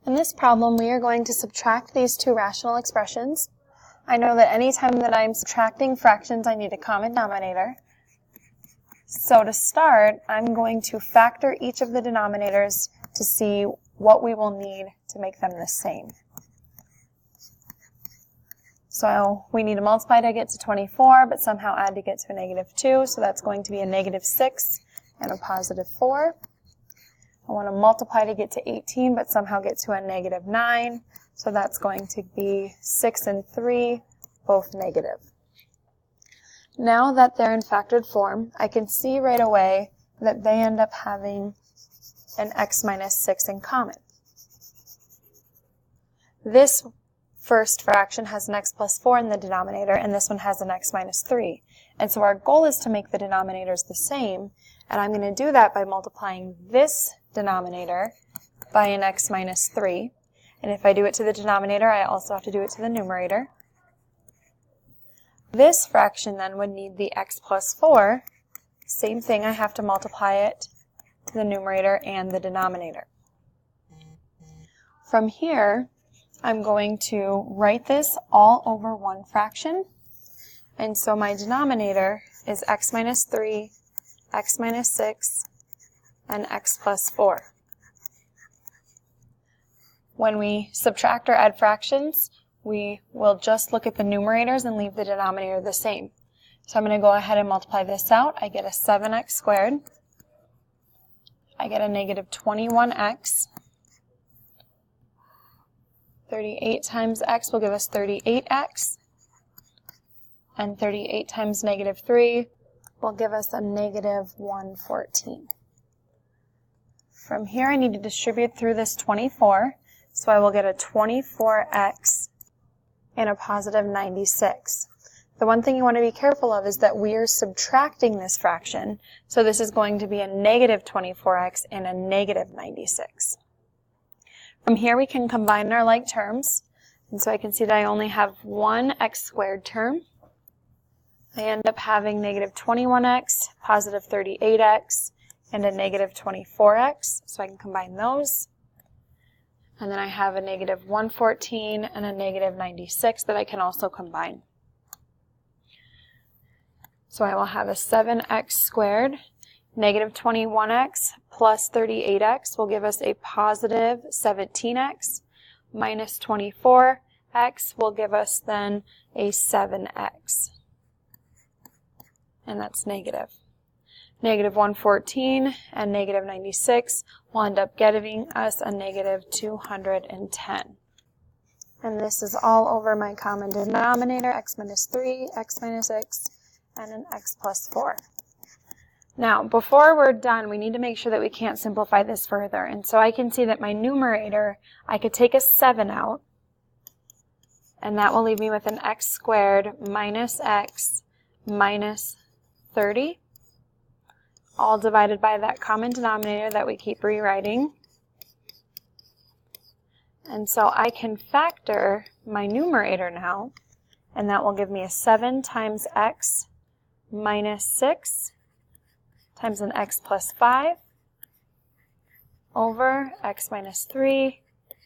In this problem, we are going to subtract these two rational expressions. I know that anytime that I'm subtracting fractions, I need a common denominator. So to start, I'm going to factor each of the denominators to see what we will need to make them the same. So we need to multiply to get to 24, but somehow add to get to a -2, so that's going to be a -6 and a +4. I want to multiply to get to 18, but somehow get to a -9, so that's going to be 6 and 3, both negative. Now that they're in factored form, I can see right away that they end up having an x minus 6 in common. This first fraction has an x plus 4 in the denominator, and this one has an x minus 3. And so our goal is to make the denominators the same, and I'm going to do that by multiplying this denominator by an x minus 3. And if I do it to the denominator, I also have to do it to the numerator. This fraction then would need the x plus 4. Same thing, I have to multiply it to the numerator and the denominator. From here, I'm going to write this all over one fraction. And so my denominator is x minus 3, x minus 6, and x plus 4. When we subtract or add fractions, we will just look at the numerators and leave the denominator the same. So I'm going to go ahead and multiply this out. I get a 7x squared. I get a -21x. 38 times x will give us 38x. And 38 times -3 will give us a -114. From here, I need to distribute through this 24. So I will get a 24x and a +96. The one thing you want to be careful of is that we are subtracting this fraction, so this is going to be a -24x and a -96. From here we can combine our like terms, and so I can see that I only have one x squared term. I end up having -21x, +38x, and a -24x, so I can combine those. And then I have a -114 and a -96 that I can also combine. So I will have a 7x squared, -21x plus 38x will give us a +17x, minus 24x will give us then a 7x. And that's negative. -114 and -96 will end up giving us a -210. And this is all over my common denominator, x minus 3, x minus 6, and an x plus 4. Now, before we're done, we need to make sure that we can't simplify this further. And so I can see that my numerator, I could take a 7 out, and that will leave me with an x squared minus x minus 30. All divided by that common denominator that we keep rewriting. And so I can factor my numerator now, and that will give me a 7 times x minus 6 times an x plus 5 over x minus 3,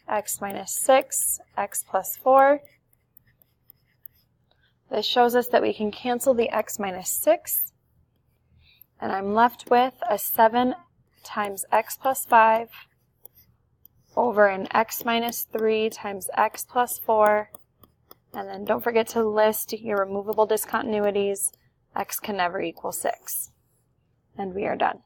x minus 6, x plus 4. This shows us that we can cancel the x minus 6. And I'm left with a 7 times x plus 5 over an x minus 3 times x plus 4. And then don't forget to list your removable discontinuities. X can never equal 6. And we are done.